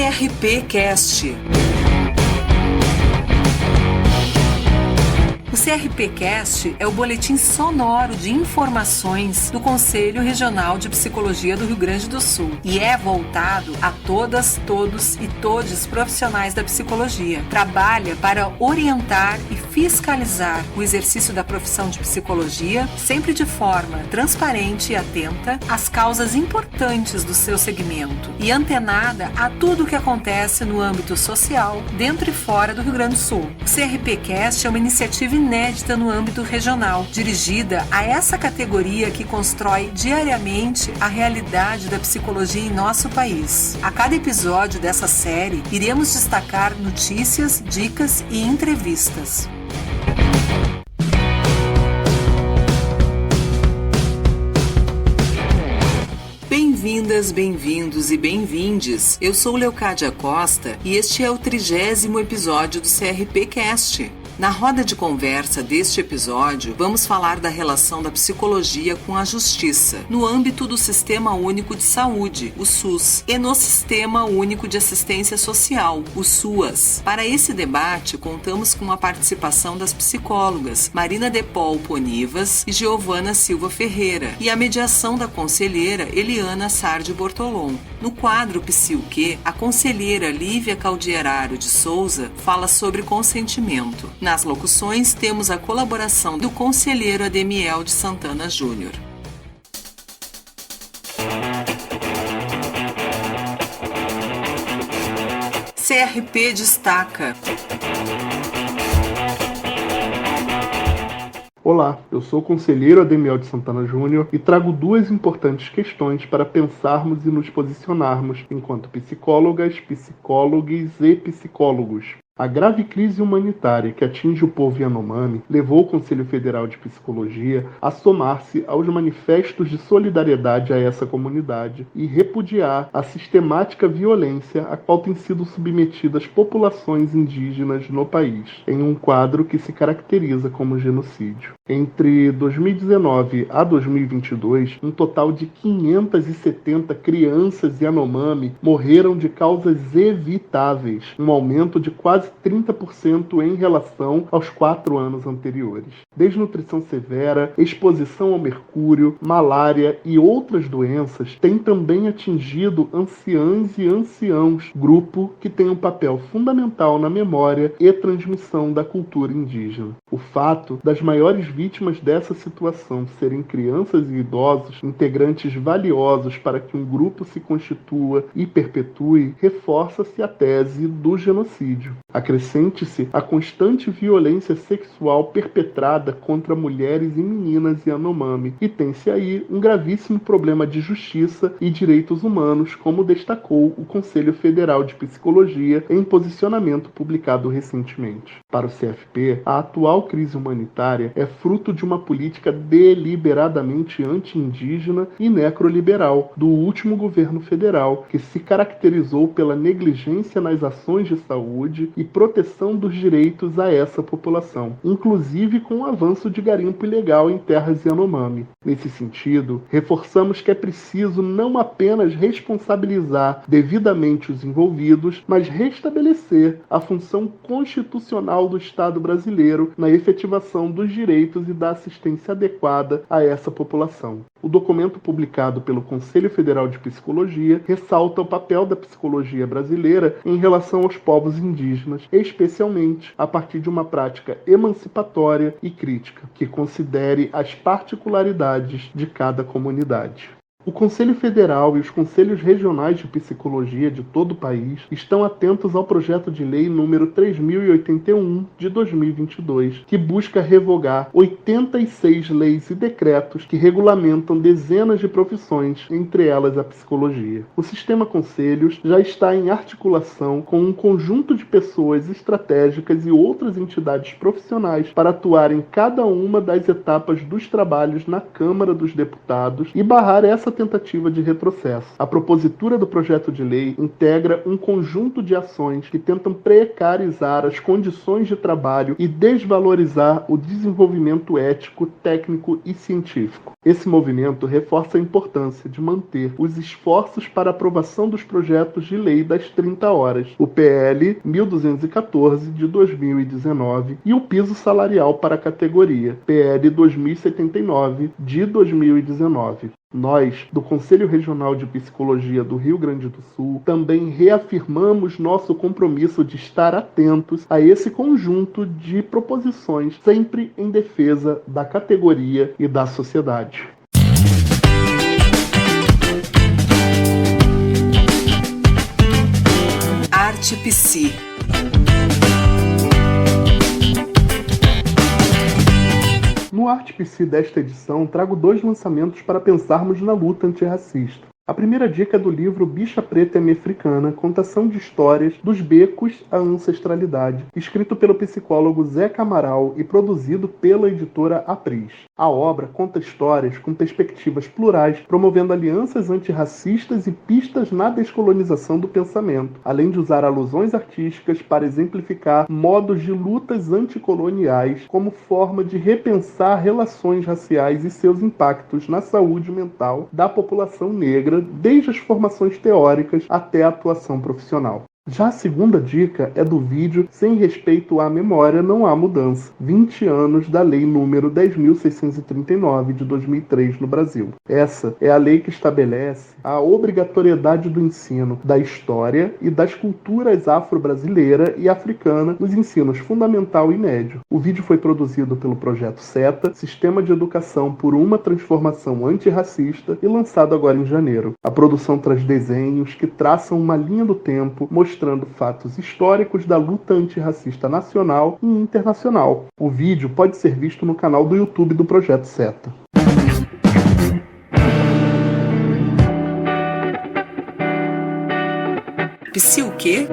CRP Cast. O CRP Cast é o boletim sonoro de informações do Conselho Regional de Psicologia do Rio Grande do Sul e é voltado a todas, todos e todes profissionais da psicologia. Trabalha para orientar e fiscalizar o exercício da profissão de psicologia, sempre de forma transparente e atenta às causas importantes do seu segmento e antenada a tudo o que acontece no âmbito social, dentro e fora do Rio Grande do Sul. O CRP Cast é uma iniciativa inédita no âmbito regional, dirigida a essa categoria que constrói diariamente a realidade da psicologia em nosso país. A cada episódio dessa série, iremos destacar notícias, dicas e entrevistas. Bem-vindas, bem-vindos e bem-vindes. Eu sou Leocádia Costa e este é o 30º episódio do CRP Cast. Na roda de conversa deste episódio, vamos falar da relação da psicologia com a justiça, no âmbito do Sistema Único de Saúde, o SUS, e no Sistema Único de Assistência Social, o SUAS. Para esse debate, contamos com a participação das psicólogas Marina de Paul Ponivas e Giovana Silva Ferreira, e a mediação da conselheira Eliana Sardi Bortolom. No quadro Psi-o-Quê, a conselheira Lívia Caldieraro de Souza fala sobre consentimento. Nas locuções, temos a colaboração do conselheiro Ademiel de Santana Júnior. CRP destaca. Olá, eu sou o conselheiro Ademiel de Santana Júnior e trago duas importantes questões para pensarmos e nos posicionarmos enquanto psicólogas, psicólogos e psicólogos. A grave crise humanitária que atinge o povo Yanomami levou o Conselho Federal de Psicologia a somar-se aos manifestos de solidariedade a essa comunidade e repudiar a sistemática violência a qual têm sido submetidas populações indígenas no país, em um quadro que se caracteriza como genocídio. Entre 2019 a 2022, um total de 570 crianças Yanomami morreram de causas evitáveis, um aumento de quase 30% em relação aos 4 anos anteriores. Desnutrição severa, exposição ao mercúrio, malária e outras doenças têm também atingido anciãs e anciãos, grupo que tem um papel fundamental na memória e transmissão da cultura indígena. O fato das maiores vítimas dessa situação serem crianças e idosos, integrantes valiosos para que um grupo se constitua e perpetue, reforça-se a tese do genocídio. Acrescente-se a constante violência sexual perpetrada contra mulheres e meninas Yanomami, e tem-se aí um gravíssimo problema de justiça e direitos humanos, como destacou o Conselho Federal de Psicologia em posicionamento publicado recentemente. Para o CFP, a atual crise humanitária é fruto de uma política deliberadamente anti-indígena e necroliberal do último governo federal, que se caracterizou pela negligência nas ações de saúde e proteção dos direitos a essa população, inclusive com o avanço de garimpo ilegal em terras Yanomami. Nesse sentido, reforçamos que é preciso não apenas responsabilizar devidamente os envolvidos, mas restabelecer a função constitucional do Estado brasileiro na efetivação dos direitos e da assistência adequada a essa população. O documento publicado pelo Conselho Federal de Psicologia ressalta o papel da psicologia brasileira em relação aos povos indígenas, especialmente a partir de uma prática emancipatória e crítica, que considere as particularidades de cada comunidade. O Conselho Federal e os Conselhos Regionais de Psicologia de todo o país estão atentos ao projeto de lei número 3081 de 2022, que busca revogar 86 leis e decretos que regulamentam dezenas de profissões, entre elas a psicologia. O sistema Conselhos já está em articulação com um conjunto de pessoas estratégicas e outras entidades profissionais para atuar em cada uma das etapas dos trabalhos na Câmara dos Deputados e barrar essa tentativa de retrocesso. A propositura do projeto de lei integra um conjunto de ações que tentam precarizar as condições de trabalho e desvalorizar o desenvolvimento ético, técnico e científico. Esse movimento reforça a importância de manter os esforços para a aprovação dos projetos de lei das 30 horas, o PL 1214 de 2019 e o piso salarial para a categoria, PL 2079 de 2019. Nós, do Conselho Regional de Psicologia do Rio Grande do Sul, também reafirmamos nosso compromisso de estar atentos a esse conjunto de proposições, sempre em defesa da categoria e da sociedade. Arte Psi. No Arte Psi desta edição, trago 2 lançamentos para pensarmos na luta antirracista. A primeira dica é do livro Bicha Preta e Americana, contação de histórias dos becos à ancestralidade, escrito pelo psicólogo Zeca Amaral e produzido pela editora Apris. A obra conta histórias com perspectivas plurais, promovendo alianças antirracistas e pistas na descolonização do pensamento, além de usar alusões artísticas para exemplificar modos de lutas anticoloniais como forma de repensar relações raciais e seus impactos na saúde mental da população negra, desde as formações teóricas até a atuação profissional. Já a segunda dica é do vídeo Sem Respeito à Memória Não Há Mudança, 20 anos da Lei número 10.639 de 2003 no Brasil. Essa é a lei que estabelece a obrigatoriedade do ensino da história e das culturas afro-brasileira e africana nos ensinos fundamental e médio. O vídeo foi produzido pelo Projeto SETA, Sistema de Educação por uma Transformação Antirracista, e lançado agora em janeiro. A produção traz desenhos que traçam uma linha do tempo, mostrando fatos históricos da luta antirracista nacional e internacional. O vídeo pode ser visto no canal do YouTube do Projeto SETA. Psi o quê?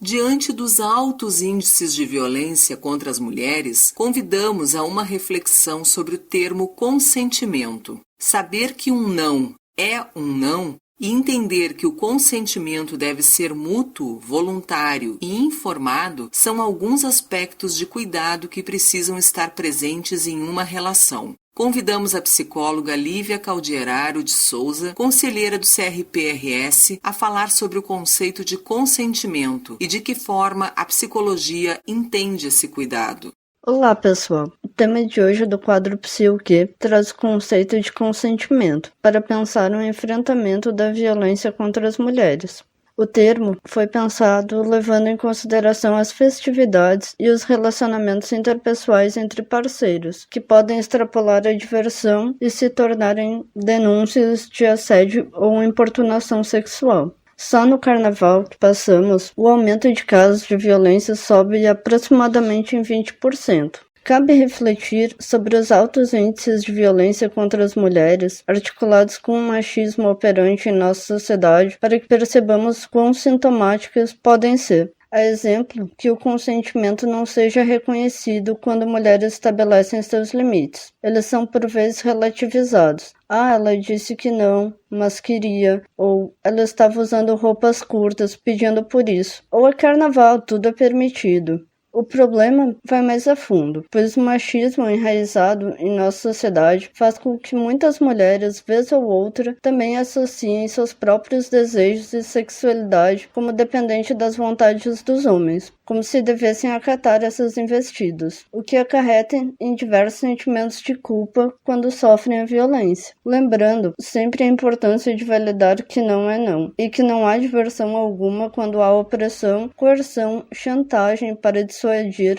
Diante dos altos índices de violência contra as mulheres, convidamos a uma reflexão sobre o termo consentimento. Saber que um não é um não e entender que o consentimento deve ser mútuo, voluntário e informado são alguns aspectos de cuidado que precisam estar presentes em uma relação. Convidamos a psicóloga Lívia Caldieraro de Souza, conselheira do CRPRS, a falar sobre o conceito de consentimento e de que forma a psicologia entende esse cuidado. Olá, pessoal. O tema de hoje do quadro Psi o quê? Traz o conceito de consentimento para pensar no enfrentamento da violência contra as mulheres. O termo foi pensado levando em consideração as festividades e os relacionamentos interpessoais entre parceiros, que podem extrapolar a diversão e se tornarem denúncias de assédio ou importunação sexual. Só no carnaval que passamos, o aumento de casos de violência sobe aproximadamente em 20%. Cabe refletir sobre os altos índices de violência contra as mulheres, articulados com o machismo operante em nossa sociedade, para que percebamos quão sintomáticas podem ser. A exemplo, que o consentimento não seja reconhecido quando mulheres estabelecem seus limites. Eles são por vezes relativizados. Ela disse que não, mas queria. Ou ela estava usando roupas curtas, pedindo por isso. Ou é carnaval, tudo é permitido. O problema vai mais a fundo, pois o machismo enraizado em nossa sociedade faz com que muitas mulheres, vez ou outra, também associem seus próprios desejos e sexualidade como dependente das vontades dos homens, como se devessem acatar essas investidas, o que acarreta em diversos sentimentos de culpa quando sofrem a violência. Lembrando sempre a importância de validar que não é não, e que não há diversão alguma quando há opressão, coerção, chantagem para dissuadir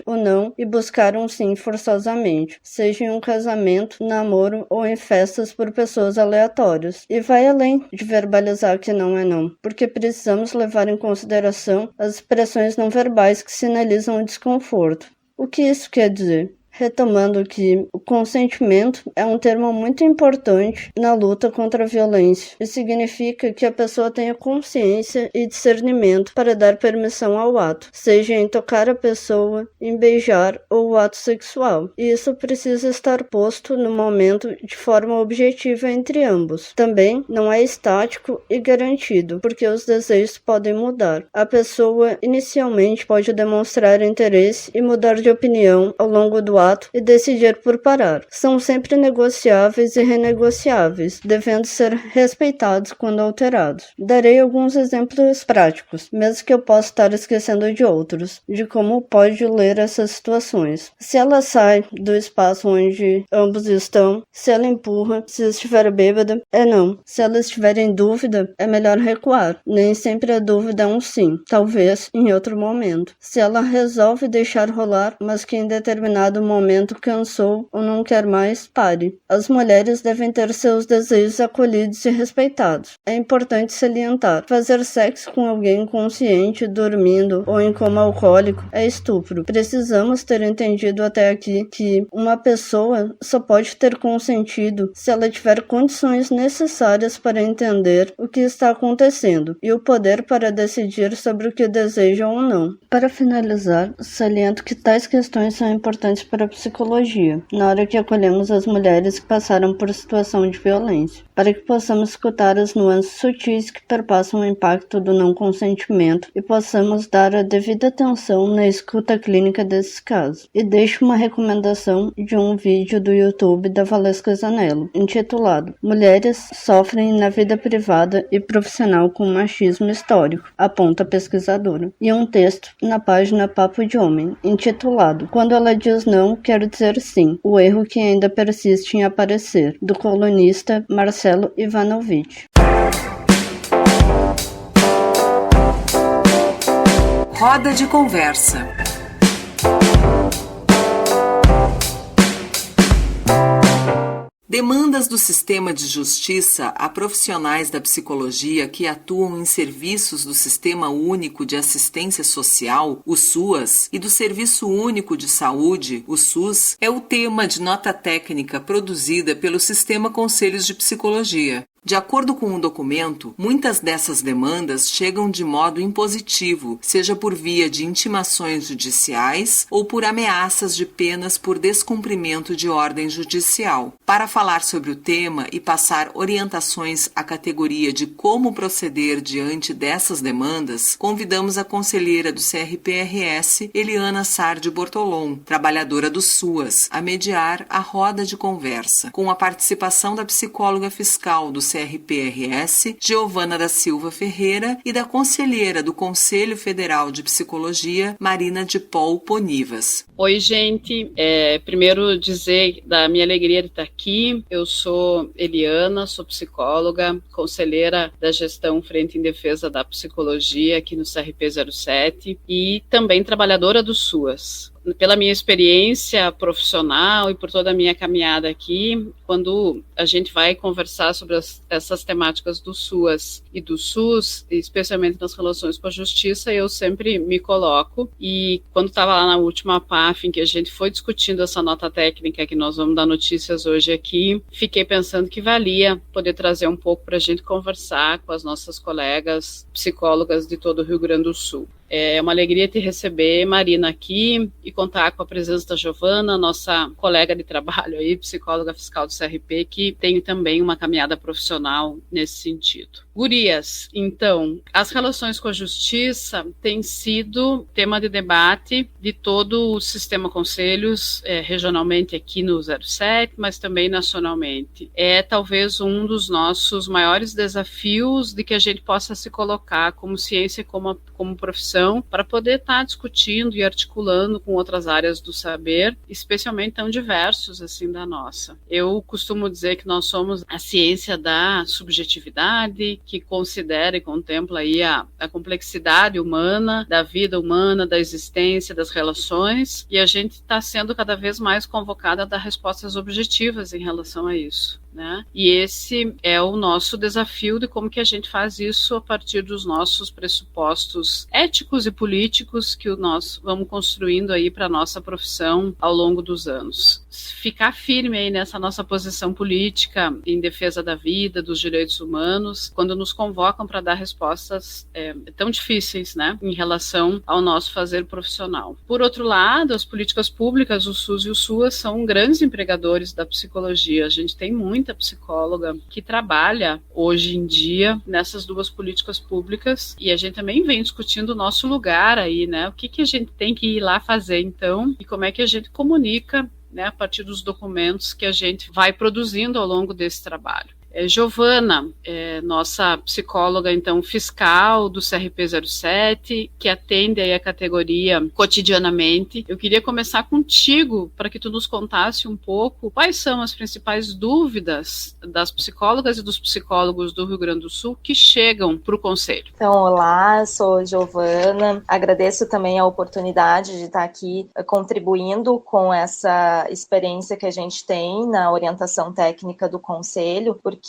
o não e buscar um sim forçosamente, seja em um casamento, namoro ou em festas por pessoas aleatórias. E vai além de verbalizar que não é não, porque precisamos levar em consideração as expressões não verbais que sinalizam o desconforto. O que isso quer dizer? retomando que o consentimento é um termo muito importante na luta contra a violência e significa que a pessoa tenha consciência e discernimento para dar permissão ao ato, seja em tocar a pessoa, em beijar ou o ato sexual. E isso precisa estar posto no momento de forma objetiva entre ambos. Também não é estático e garantido, porque os desejos podem mudar. A pessoa inicialmente pode demonstrar interesse e mudar de opinião ao longo do ato e decidir por parar. São sempre negociáveis e renegociáveis, devendo ser respeitados quando alterados. Darei alguns exemplos práticos, mesmo que eu possa estar esquecendo de outros, de como pode ler essas situações. Se ela sai do espaço onde ambos estão, se ela empurra, se estiver bêbada, é não. Se ela estiver em dúvida, é melhor recuar. Nem sempre a dúvida é um sim, talvez em outro momento. Se ela resolve deixar rolar, mas que em determinado momento cansou ou não quer mais, pare. As mulheres devem ter seus desejos acolhidos e respeitados. É importante salientar: fazer sexo com alguém inconsciente, dormindo ou em coma alcoólico é estupro. Precisamos ter entendido até aqui que uma pessoa só pode ter consentido se ela tiver condições necessárias para entender o que está acontecendo e o poder para decidir sobre o que deseja ou não. Para finalizar, saliento que tais questões são importantes para a psicologia, na hora que acolhemos as mulheres que passaram por situação de violência, para que possamos escutar as nuances sutis que perpassam o impacto do não consentimento e possamos dar a devida atenção na escuta clínica desses casos. E deixo uma recomendação de um vídeo do YouTube da Valesca Zanello, intitulado "Mulheres sofrem na vida privada e profissional com machismo histórico", aponta a pesquisadora, e um texto na página Papo de Homem, intitulado "Quando ela diz não, quero dizer sim, o erro que ainda persiste em aparecer", do colunista Marcelo Ivanovic. Roda de conversa. Demandas do sistema de justiça a profissionais da psicologia que atuam em serviços do Sistema Único de Assistência Social, o SUAS, e do Serviço Único de Saúde, o SUS, é o tema de nota técnica produzida pelo Sistema Conselhos de Psicologia. De acordo com o documento, muitas dessas demandas chegam de modo impositivo, seja por via de intimações judiciais ou por ameaças de penas por descumprimento de ordem judicial. Para falar sobre o tema e passar orientações à categoria de como proceder diante dessas demandas, convidamos a conselheira do CRPRS, Eliana Sardi Bortolom, trabalhadora do SUAS, a mediar a roda de conversa, com a participação da psicóloga fiscal do CRPRS, Giovana da Silva Ferreira, e da conselheira do Conselho Federal de Psicologia, Marina de Paul Ponivas. Oi, gente. Primeiro dizer da minha alegria de estar aqui. Eu sou Eliana, sou psicóloga, conselheira da gestão Frente em Defesa da Psicologia aqui no CRP 07 e também trabalhadora do SUAS. Pela minha experiência profissional e por toda a minha caminhada aqui, quando a gente vai conversar sobre essas temáticas do SUAS e do SUS, especialmente nas relações com a justiça, eu sempre me coloco. E quando estava lá na última PAF, em que a gente foi discutindo essa nota técnica que nós vamos dar notícias hoje aqui, fiquei pensando que valia poder trazer um pouco para a gente conversar com as nossas colegas psicólogas de todo o Rio Grande do Sul. É uma alegria te receber, Marina, aqui e contar com a presença da Giovana, nossa colega de trabalho aí, psicóloga fiscal do CRP, que tem também uma caminhada profissional nesse sentido. Gurias, então, as relações com a justiça têm sido tema de debate de todo o sistema conselhos, regionalmente aqui no 07, mas também nacionalmente. É talvez um dos nossos maiores desafios de que a gente possa se colocar como ciência, como profissão, para poder estar discutindo e articulando com outras áreas do saber, especialmente tão diversos assim da nossa. Eu costumo dizer que nós somos a ciência da subjetividade, que considera e contempla aí a complexidade humana, da vida humana, da existência, das relações, e a gente está sendo cada vez mais convocada a dar respostas objetivas em relação a isso. né? E esse é o nosso desafio de como que a gente faz isso a partir dos nossos pressupostos éticos e políticos que nós vamos construindo aí para a nossa profissão ao longo dos anos. Ficar firme aí nessa nossa posição política em defesa da vida, dos direitos humanos, quando nos convocam para dar respostas tão difíceis, né, em relação ao nosso fazer profissional. Por outro lado, as políticas públicas, o SUS e o SUAS, são grandes empregadores da psicologia. A gente tem muita psicóloga que trabalha hoje em dia nessas duas políticas públicas, e a gente também vem discutindo o nosso lugar aí, né, o que a gente tem que ir lá fazer então, e como é que a gente comunica, né, a partir dos documentos que a gente vai produzindo ao longo desse trabalho. Giovana, nossa psicóloga então fiscal do CRP 07, que atende aí a categoria cotidianamente. Eu queria começar contigo para que tu nos contasse um pouco quais são as principais dúvidas das psicólogas e dos psicólogos do Rio Grande do Sul que chegam para o Conselho. Então, olá, sou Giovana, agradeço também a oportunidade de estar aqui contribuindo com essa experiência que a gente tem na orientação técnica do Conselho, porque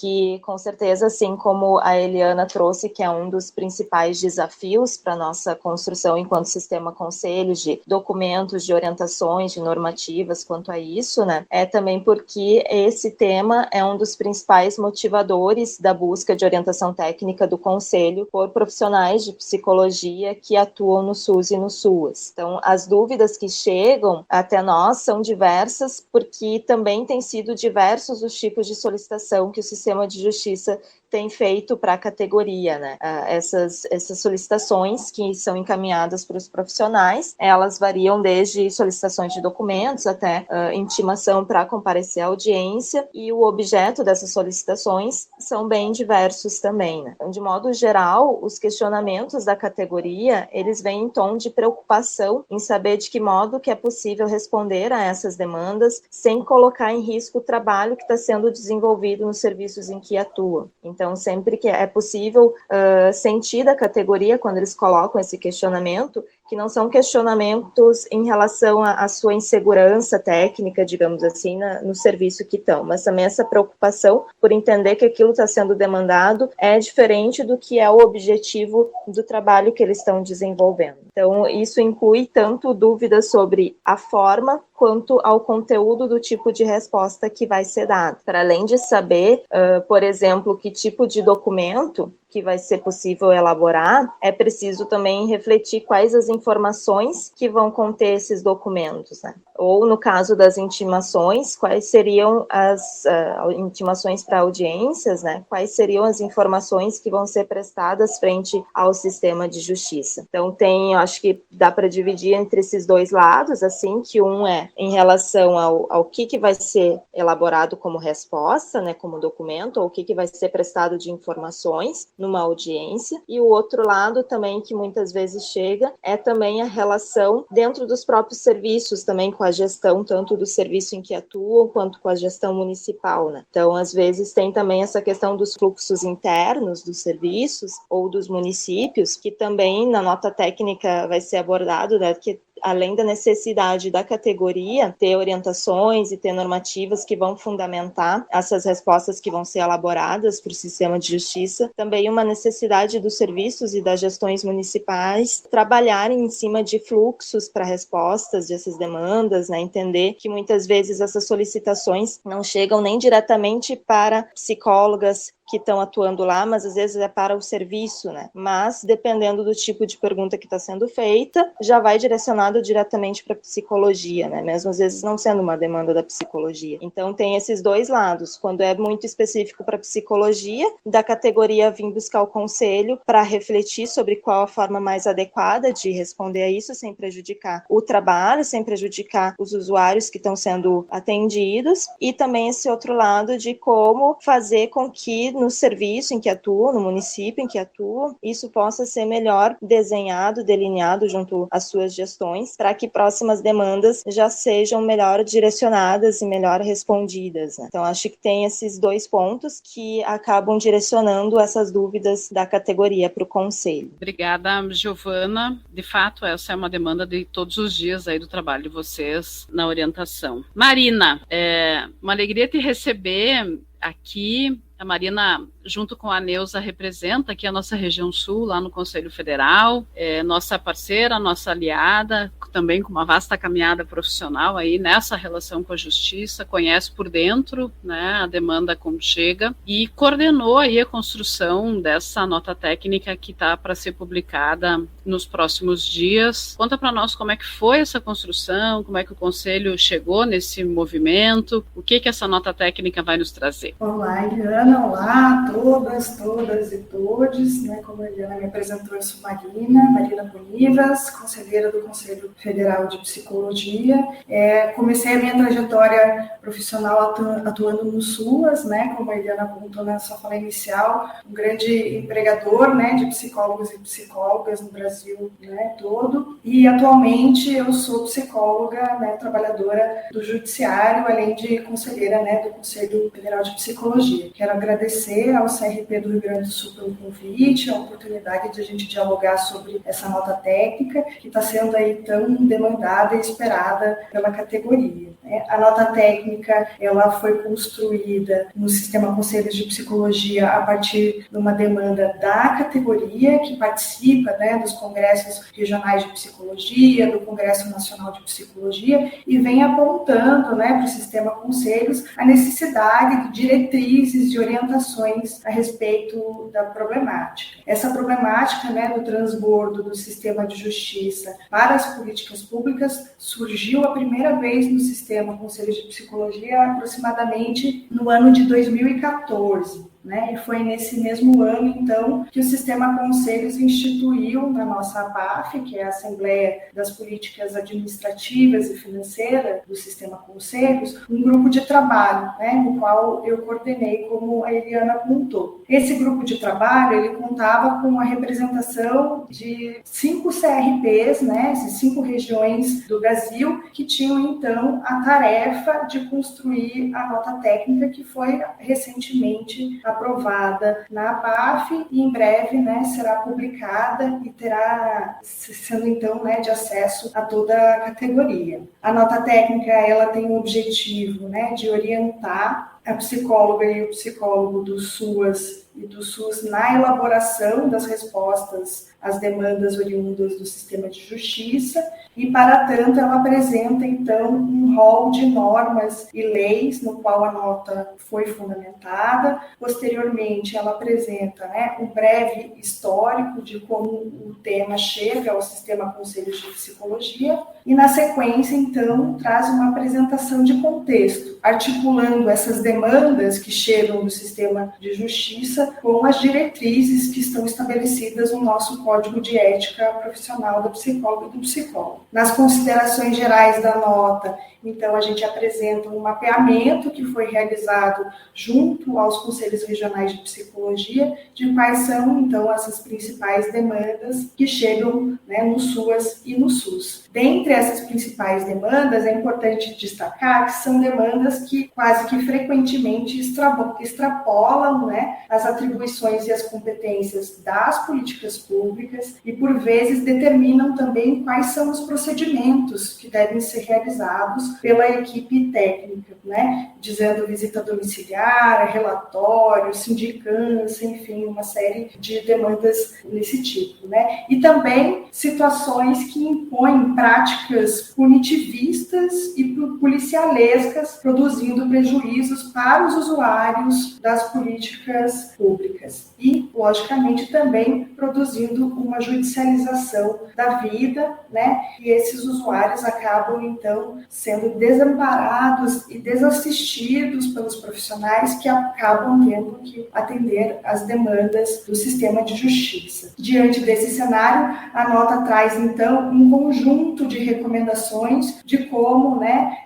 com certeza, assim como a Eliana trouxe, que é um dos principais desafios para a nossa construção enquanto sistema Conselho, de documentos, de orientações, de normativas quanto a isso, né? É também porque esse tema é um dos principais motivadores da busca de orientação técnica do Conselho por profissionais de psicologia que atuam no SUS e no SUAS. Então, as dúvidas que chegam até nós são diversas, porque também têm sido diversos os tipos de solicitação que o sistema de justiça tem feito para a categoria, né? Essas solicitações que são encaminhadas para os profissionais, elas variam desde solicitações de documentos até intimação para comparecer à audiência, e o objeto dessas solicitações são bem diversos também, né? Então, de modo geral, os questionamentos da categoria, eles vêm em tom de preocupação em saber de que modo que é possível responder a essas demandas sem colocar em risco o trabalho que está sendo desenvolvido nos serviços em que atua. Então, sempre que é possível sentir da categoria, quando eles colocam esse questionamento, que não são questionamentos em relação à sua insegurança técnica, digamos assim, no serviço que estão, mas também essa preocupação por entender que aquilo está sendo demandado é diferente do que é o objetivo do trabalho que eles estão desenvolvendo. Então, isso inclui tanto dúvidas sobre a forma quanto ao conteúdo do tipo de resposta que vai ser dado. Para além de saber, por exemplo, que tipo de documento que vai ser possível elaborar, é preciso também refletir quais as informações que vão conter esses documentos, né? Ou, no caso das intimações, quais seriam as intimações para audiências, né? Quais seriam as informações que vão ser prestadas frente ao sistema de justiça. Então, acho que dá para dividir entre esses dois lados, assim, que um é em relação ao que vai ser elaborado como resposta, né, como documento, ou o que vai ser prestado de informações numa audiência, e o outro lado também que muitas vezes chega é também a relação dentro dos próprios serviços, também com a gestão, tanto do serviço em que atuam, quanto com a gestão municipal, né? Então, às vezes, tem também essa questão dos fluxos internos dos serviços ou dos municípios, que também na nota técnica vai ser abordado, né, que além da necessidade da categoria ter orientações e ter normativas que vão fundamentar essas respostas que vão ser elaboradas para o sistema de justiça, também uma necessidade dos serviços e das gestões municipais trabalharem em cima de fluxos para respostas dessas demandas, né? Entender que muitas vezes essas solicitações não chegam nem diretamente para psicólogas que estão atuando lá, mas às vezes é para o serviço, né? Mas, dependendo do tipo de pergunta que está sendo feita, já vai direcionado diretamente para a psicologia, né? Mesmo às vezes não sendo uma demanda da psicologia. Então, tem esses dois lados. Quando é muito específico para a psicologia, da categoria vir buscar o conselho para refletir sobre qual a forma mais adequada de responder a isso, sem prejudicar o trabalho, sem prejudicar os usuários que estão sendo atendidos, e também esse outro lado de como fazer com que no serviço em que atua, no município em que atua, isso possa ser melhor desenhado, delineado junto às suas gestões, para que próximas demandas já sejam melhor direcionadas e melhor respondidas, né? Então, acho que tem esses dois pontos que acabam direcionando essas dúvidas da categoria para o Conselho. Obrigada, Giovana. De fato, essa é uma demanda de todos os dias aí do trabalho de vocês na orientação. Marina, uma alegria te receber aqui a Marina, junto com a Neuza, representa aqui a nossa região sul, lá no Conselho Federal, é nossa parceira, nossa aliada, também com uma vasta caminhada profissional aí nessa relação com a justiça, conhece por dentro, né, a demanda como chega, e coordenou aí a construção dessa nota técnica que está para ser publicada nos próximos dias. Conta para nós como é que foi essa construção, como é que o Conselho chegou nesse movimento, o que essa nota técnica vai nos trazer. Olá, Eliana. Olá a todas e todos, né? Como a Eliana me apresentou, eu sou Marina Bonivas, conselheira do Conselho Federal de Psicologia. Comecei a minha trajetória profissional atuando no SUAS, né? Como a Eliana apontou na sua fala inicial, um grande empregador, né, de psicólogos e psicólogas no Brasil, né, todo. E atualmente eu sou psicóloga, né, trabalhadora do Judiciário, além de conselheira, né, do Conselho Federal de Psicologia. Quero agradecer ao CRP do Rio Grande do Sul pelo convite, a oportunidade de a gente dialogar sobre essa nota técnica que está sendo aí tão demandada e esperada pela categoria. A nota técnica, ela foi construída no Sistema Conselhos de Psicologia a partir de uma demanda da categoria que participa, né, dos congressos regionais de psicologia, do Congresso Nacional de Psicologia, e vem apontando, né, para o Sistema Conselhos a necessidade de diretrizes, de orientações a respeito da problemática. Essa problemática, né, do transbordo do sistema de justiça para as políticas públicas surgiu a primeira vez no Sistema Conselhos de Psicologia aproximadamente no ano de 2014. Né? E foi nesse mesmo ano, então, que o Sistema Conselhos instituiu na nossa APAF, que é a Assembleia das Políticas Administrativas e Financeiras do Sistema Conselhos, um grupo de trabalho, né, no qual eu coordenei, como a Eliana apontou. Esse grupo de trabalho, ele contava com a representação de 5 CRPs, né, essas 5 regiões do Brasil, que tinham, então, a tarefa de construir a nota técnica que foi recentemente aprovada na APAF e em breve, né, será publicada e terá sendo então, né, de acesso a toda a categoria. A nota técnica, ela tem o objetivo, né, de orientar a psicóloga e o psicólogo do SUAS e do SUS na elaboração das respostas às demandas oriundas do sistema de justiça e, para tanto, ela apresenta, então, um rol de normas e leis no qual a nota foi fundamentada. Posteriormente, ela apresenta, né, um breve histórico de como o tema chega ao Sistema Conselhos de Psicologia e, na sequência, então, traz uma apresentação de contexto, articulando essas demandas que chegam do sistema de justiça com as diretrizes que estão estabelecidas no nosso Código de Ética Profissional da Psicóloga e do Psicólogo. Nas considerações gerais da nota, então, a gente apresenta um mapeamento que foi realizado junto aos Conselhos Regionais de Psicologia de quais são, então, essas principais demandas que chegam, né, no SUAS e no SUS. Dentre essas principais demandas, é importante destacar que são demandas que quase que frequentemente extrapolam, né, as atribuições e as competências das políticas públicas e, por vezes, determinam também quais são os procedimentos que devem ser realizados pela equipe técnica, né? Dizendo visita domiciliar, relatório, sindicância, enfim, uma série de demandas nesse tipo, né? E também situações que impõem práticas punitivistas e policialescas, produzindo prejuízos para os usuários das políticas públicas e, logicamente, também produzindo uma judicialização da vida, né? E esses usuários acabam, então, sendo desamparados e desassistidos pelos profissionais que acabam tendo que atender às demandas do sistema de justiça. Diante desse cenário, a nota traz, então, um conjunto de recomendações de como, né,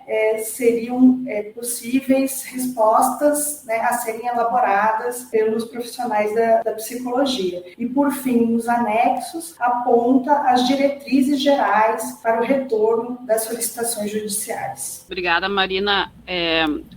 seriam possíveis respostas, né, a serem elaboradas pelos profissionais da psicologia. E, por fim, nos anexos, aponta as diretrizes gerais para o retorno das solicitações judiciais. Obrigada, Marina.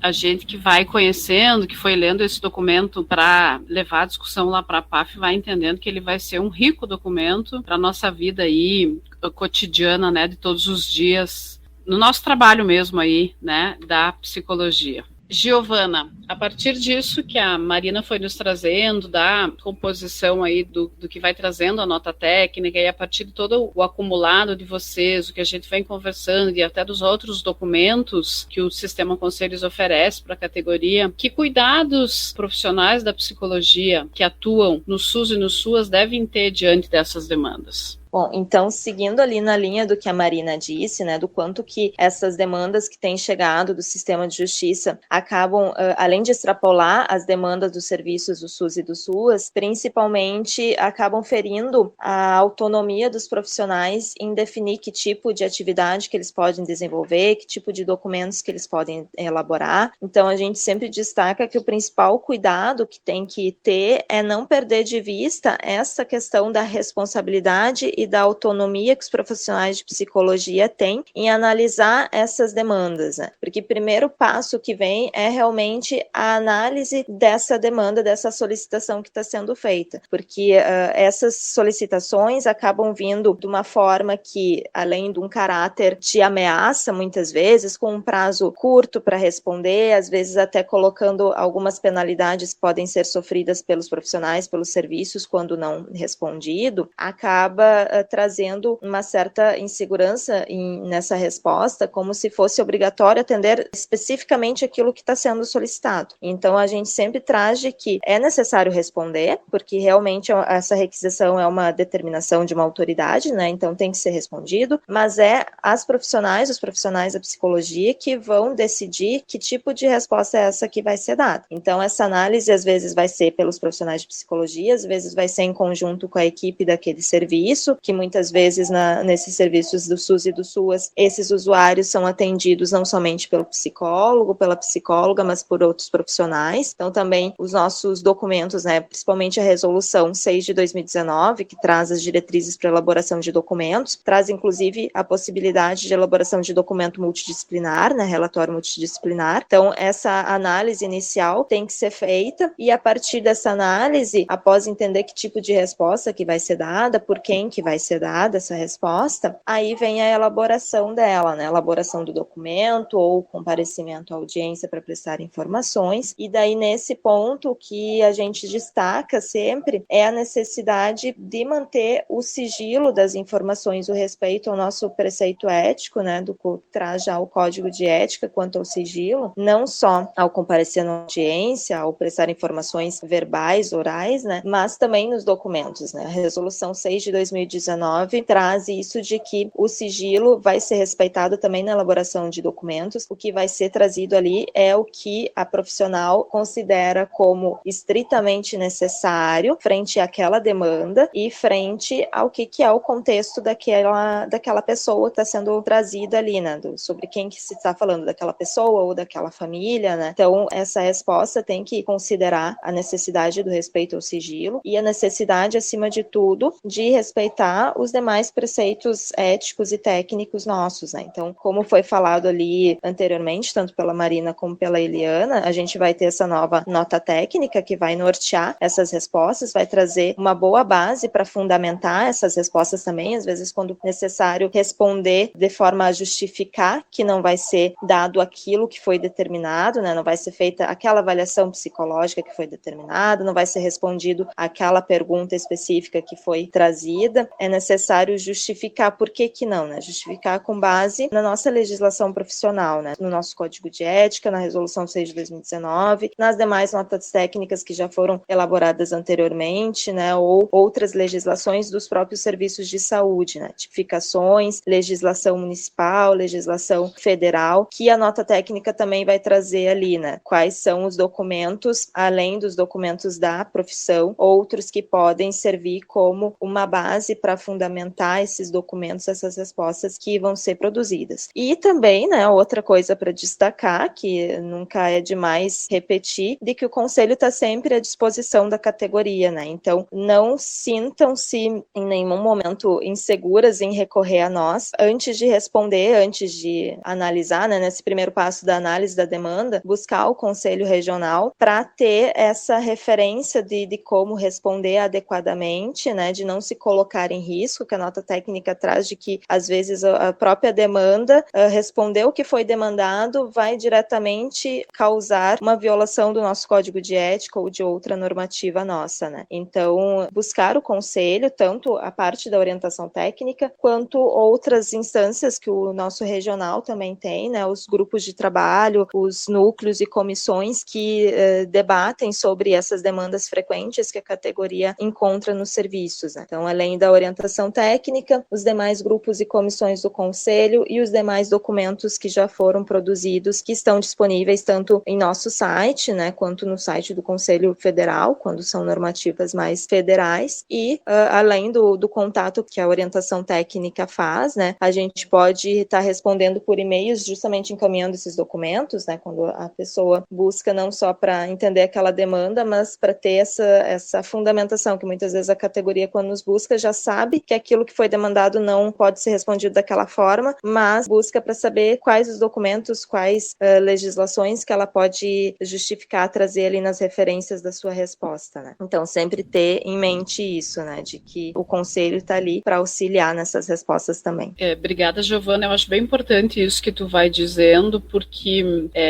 A gente que vai conhecendo, que foi lendo esse documento para levar a discussão lá para a PAF, vai entendendo que ele vai ser um rico documento para a nossa vida aí, cotidiana, né, de todos os dias, no nosso trabalho mesmo aí, né, da psicologia. Giovana, a partir disso que a Marina foi nos trazendo, da composição aí do que vai trazendo a nota técnica, e a partir de todo o acumulado de vocês, o que a gente vem conversando e até dos outros documentos que o Sistema Conselhos oferece para a categoria, que cuidados profissionais da psicologia que atuam no SUS e no SUAS devem ter diante dessas demandas? Bom, então, seguindo ali na linha do que a Marina disse, né, do quanto que essas demandas que têm chegado do sistema de justiça acabam, além de extrapolar as demandas dos serviços do SUS e do SUAS, principalmente acabam ferindo a autonomia dos profissionais em definir que tipo de atividade que eles podem desenvolver, que tipo de documentos que eles podem elaborar. Então, a gente sempre destaca que o principal cuidado que tem que ter é não perder de vista essa questão da responsabilidade e da autonomia que os profissionais de psicologia têm em analisar essas demandas, né? Porque o primeiro passo que vem é realmente a análise dessa demanda, dessa solicitação que está sendo feita, porque essas solicitações acabam vindo de uma forma que, além de um caráter de ameaça, muitas vezes, com um prazo curto para responder, às vezes até colocando algumas penalidades que podem ser sofridas pelos profissionais, pelos serviços, quando não respondido, acaba trazendo uma certa insegurança nessa resposta, como se fosse obrigatório atender especificamente aquilo que está sendo solicitado. Então, a gente sempre traz de que é necessário responder, porque realmente essa requisição é uma determinação de uma autoridade, né? Então tem que ser respondido, mas é os profissionais da psicologia que vão decidir que tipo de resposta é essa que vai ser dada. Então, essa análise às vezes vai ser pelos profissionais de psicologia, às vezes vai ser em conjunto com a equipe daquele serviço, que muitas vezes nesses serviços do SUS e do SUAS, esses usuários são atendidos não somente pelo psicólogo, pela psicóloga, mas por outros profissionais. Então, também os nossos documentos, né, principalmente a Resolução 6 de 2019, que traz as diretrizes para elaboração de documentos, traz inclusive a possibilidade de elaboração de documento multidisciplinar, né, relatório multidisciplinar. Então, essa análise inicial tem que ser feita e, a partir dessa análise, após entender que tipo de resposta que vai ser dada, por quem que vai ser dada essa resposta, aí vem a elaboração dela, né? Elaboração do documento ou comparecimento à audiência para prestar informações. E daí, nesse ponto, o que a gente destaca sempre é a necessidade de manter o sigilo das informações, o respeito ao nosso preceito ético, né? Do que traz já o Código de Ética quanto ao sigilo, não só ao comparecer na audiência, ao prestar informações verbais, orais, né? Mas também nos documentos, né? A Resolução 6 de 2019 traz isso de que o sigilo vai ser respeitado também na elaboração de documentos. O que vai ser trazido ali é o que a profissional considera como estritamente necessário frente àquela demanda e frente ao que é o contexto daquela pessoa que está sendo trazida ali, né? Sobre quem que se está falando, daquela pessoa ou daquela família, né? Então, essa resposta tem que considerar a necessidade do respeito ao sigilo e a necessidade, acima de tudo, de respeitar os demais preceitos éticos e técnicos nossos, né? Então, como foi falado ali anteriormente, tanto pela Marina como pela Eliana, a gente vai ter essa nova nota técnica que vai nortear essas respostas, vai trazer uma boa base para fundamentar essas respostas também, às vezes quando necessário responder de forma a justificar que não vai ser dado aquilo que foi determinado, né? Não vai ser feita aquela avaliação psicológica que foi determinada, não vai ser respondido aquela pergunta específica que foi trazida, é necessário justificar por que não, né? Justificar com base na nossa legislação profissional, né? No nosso Código de Ética, na Resolução 6 de 2019, nas demais notas técnicas que já foram elaboradas anteriormente, né? Ou outras legislações dos próprios serviços de saúde, né? Tipificações, legislação municipal, legislação federal, que a nota técnica também vai trazer ali, né? Quais são os documentos, além dos documentos da profissão, outros que podem servir como uma base para fundamentar esses documentos, essas respostas que vão ser produzidas. E também, né, outra coisa para destacar, que nunca é demais repetir, de que o Conselho está sempre à disposição da categoria, né? Então, não sintam-se em nenhum momento inseguras em recorrer a nós. Antes de responder, antes de analisar, né, nesse primeiro passo da análise da demanda, buscar o Conselho Regional para ter essa referência de como responder adequadamente, né, de não se colocar estar em risco, que a nota técnica traz de que, às vezes, a própria demanda, responder o que foi demandado vai diretamente causar uma violação do nosso código de ética ou de outra normativa nossa, né? Então, buscar o conselho, tanto a parte da orientação técnica, quanto outras instâncias que o nosso regional também tem, né? Os grupos de trabalho, os núcleos e comissões que debatem sobre essas demandas frequentes que a categoria encontra nos serviços, né? Então, além da orientação técnica, os demais grupos e comissões do Conselho e os demais documentos que já foram produzidos, que estão disponíveis tanto em nosso site, né, quanto no site do Conselho Federal, quando são normativas mais federais, e além do contato que a orientação técnica faz, né, a gente pode estar respondendo por e-mails, justamente encaminhando esses documentos, né, quando a pessoa busca não só para entender aquela demanda, mas para ter essa fundamentação, que muitas vezes a categoria, quando nos busca, já sabe que aquilo que foi demandado não pode ser respondido daquela forma, mas busca para saber quais os documentos, quais legislações que ela pode justificar, trazer ali nas referências da sua resposta, né? Então, sempre ter em mente isso, né, de que o Conselho está ali para auxiliar nessas respostas também. Obrigada, Giovana. Eu acho bem importante isso que tu vai dizendo, porque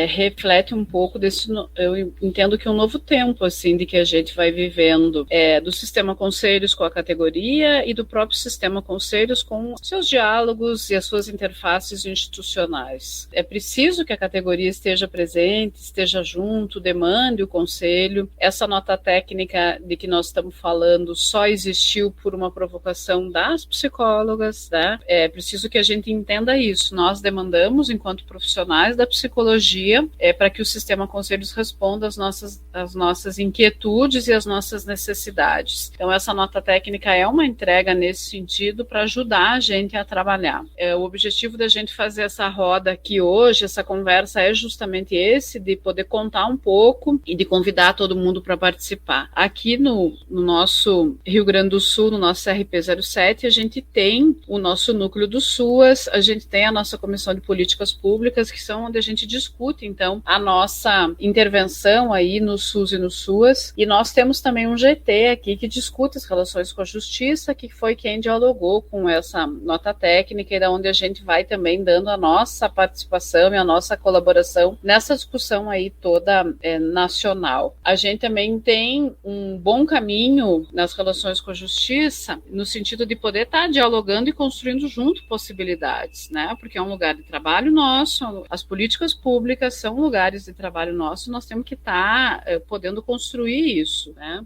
reflete um pouco desse, eu entendo que um novo tempo, assim, de que a gente vai vivendo, do sistema conselhos com a categoria e do próprio sistema conselhos com seus diálogos e as suas interfaces institucionais. É preciso que a categoria esteja presente, esteja junto, demande o conselho. Essa nota técnica de que nós estamos falando só existiu por uma provocação das psicólogas, né? É preciso que a gente entenda isso. Nós demandamos, enquanto profissionais da psicologia, para que o sistema conselhos responda às nossas inquietudes e às nossas necessidades. Então, essa nota técnica é uma entrega nesse sentido para ajudar a gente a trabalhar. O objetivo da gente fazer essa roda aqui hoje, essa conversa, é justamente esse, de poder contar um pouco e de convidar todo mundo para participar. Aqui no nosso Rio Grande do Sul, no nosso RP07, a gente tem o nosso núcleo do SUAS, a gente tem a nossa Comissão de Políticas Públicas, que são onde a gente discute, então, a nossa intervenção aí no SUS e no SUAS, e nós temos também um GT aqui que discute as relações com a Justiça, que foi quem dialogou com essa nota técnica e da onde a gente vai também dando a nossa participação e a nossa colaboração nessa discussão aí toda nacional. A gente também tem um bom caminho nas relações com a Justiça, no sentido de poder estar dialogando e construindo junto possibilidades, né? Porque é um lugar de trabalho nosso, as políticas públicas são lugares de trabalho nosso, nós temos que estar podendo construir isso, né?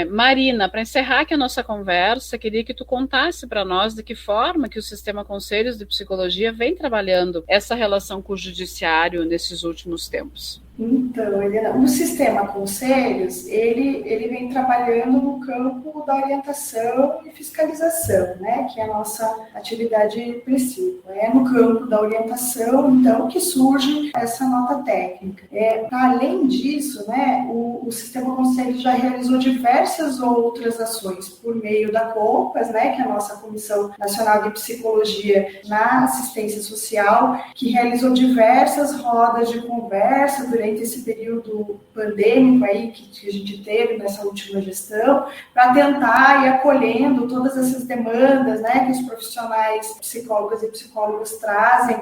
Marina, para encerrar aqui a nossa conversa, queria que tu contasse para nós de que forma que o Sistema Conselhos de Psicologia vem trabalhando essa relação com o judiciário nesses últimos tempos. Então, Helena, o sistema conselhos, ele vem trabalhando no campo da orientação e fiscalização, né, que é a nossa atividade principal. É no campo da orientação, então, que surge essa nota técnica. Além disso, né, o sistema conselhos já realizou diversas outras ações por meio da COMPAS, né, que é a nossa Comissão Nacional de Psicologia na Assistência Social, que realizou diversas rodas de conversa durante esse período pandêmico aí que a gente teve nessa última gestão, para tentar ir acolhendo todas essas demandas, né, que os profissionais psicólogas e psicólogos trazem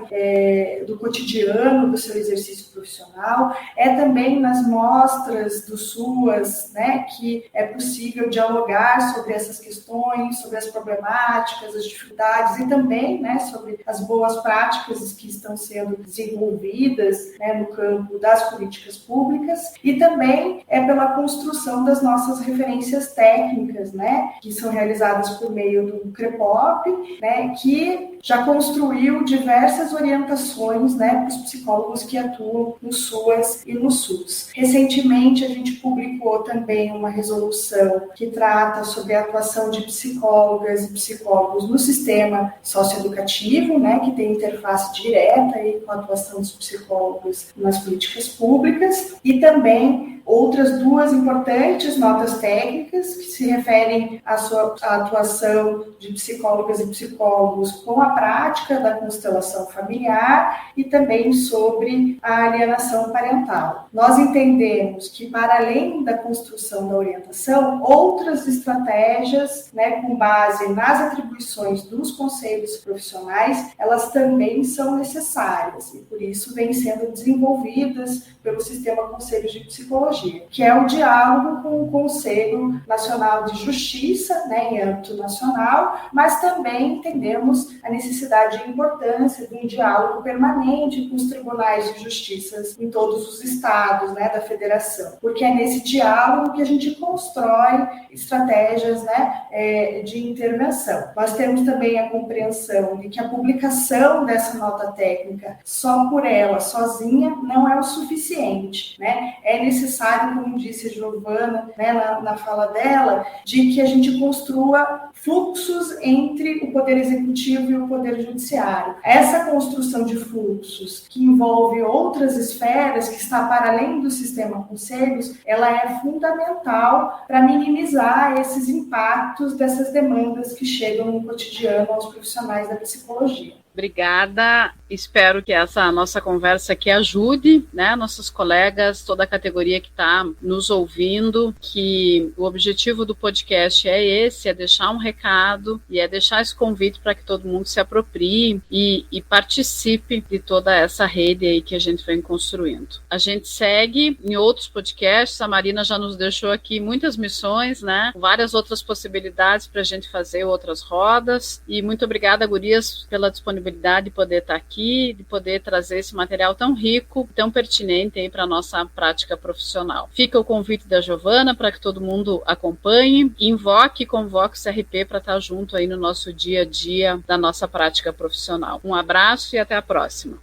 do cotidiano, do seu exercício profissional. Também nas mostras do SUAS, né, que é possível dialogar sobre essas questões, sobre as problemáticas, as dificuldades e também, né, sobre as boas práticas que estão sendo desenvolvidas, né, no campo das políticas públicas, e também pela construção das nossas referências técnicas, né, que são realizadas por meio do CREPOP, né, que já construiu diversas orientações, né, para os psicólogos que atuam no SUAS e no SUS. Recentemente, a gente publicou também uma resolução que trata sobre a atuação de psicólogas e psicólogos no sistema socioeducativo, né, que tem interface direta aí com a atuação dos psicólogos nas políticas públicas, e também outras duas importantes notas técnicas que se referem à sua atuação de psicólogas e psicólogos com a prática da constelação familiar e também sobre a alienação parental. Nós entendemos que, para além da construção da orientação, outras estratégias, com base nas atribuições dos conselhos profissionais, elas também são necessárias e, por isso, vêm sendo desenvolvidas pelo Sistema Conselhos de Psicologia, que é o diálogo com o Conselho Nacional de Justiça, em âmbito nacional, mas também entendemos a necessidade e importância de um diálogo permanente com os tribunais de justiça em todos os estados, da federação, porque é nesse diálogo que a gente constrói estratégias, de intervenção. Nós temos também a compreensão de que a publicação dessa nota técnica só por ela, sozinha, não é o suficiente. É necessário, como disse a Giovana, na fala dela, de que a gente construa fluxos entre o Poder Executivo e o Poder Judiciário. Essa construção de fluxos, que envolve outras esferas, que está para além do sistema conselhos, ela é fundamental para minimizar esses impactos dessas demandas que chegam no cotidiano aos profissionais da psicologia. Obrigada, espero que essa nossa conversa aqui ajude, nossos colegas, toda a categoria que está nos ouvindo, que o objetivo do podcast é esse, é deixar um recado e é deixar esse convite para que todo mundo se aproprie e participe de toda essa rede aí que a gente vem construindo. A gente segue em outros podcasts, a Marina já nos deixou aqui muitas missões, várias outras possibilidades para a gente fazer outras rodas, e muito obrigada, gurias, pela disponibilidade de poder estar aqui, de poder trazer esse material tão rico, tão pertinente aí para a nossa prática profissional. Fica o convite da Giovana para que todo mundo acompanhe, invoque e convoque o CRP para estar junto aí no nosso dia a dia da nossa prática profissional. Um abraço e até a próxima.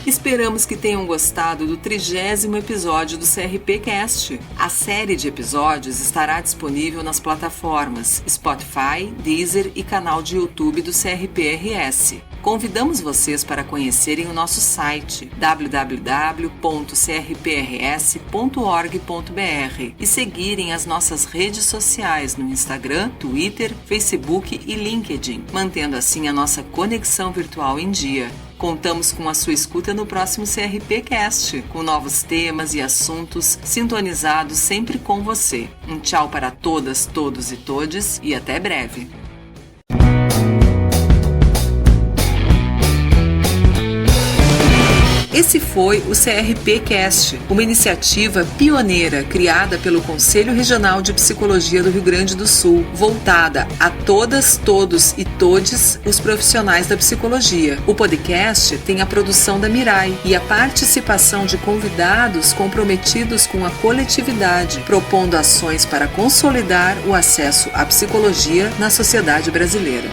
Esperamos que tenham gostado do 30º episódio do CRPcast. A série de episódios estará disponível nas plataformas Spotify, Deezer e canal de YouTube do CRPRS. Convidamos vocês para conhecerem o nosso site www.crprs.org.br e seguirem as nossas redes sociais no Instagram, Twitter, Facebook e LinkedIn, mantendo assim a nossa conexão virtual em dia. Contamos com a sua escuta no próximo CRPcast, com novos temas e assuntos sintonizados sempre com você. Um tchau para todas, todos e todes e até breve. Esse foi o CRPcast, uma iniciativa pioneira criada pelo Conselho Regional de Psicologia do Rio Grande do Sul, voltada a todas, todos e todes os profissionais da psicologia. O podcast tem a produção da Mirai e a participação de convidados comprometidos com a coletividade, propondo ações para consolidar o acesso à psicologia na sociedade brasileira.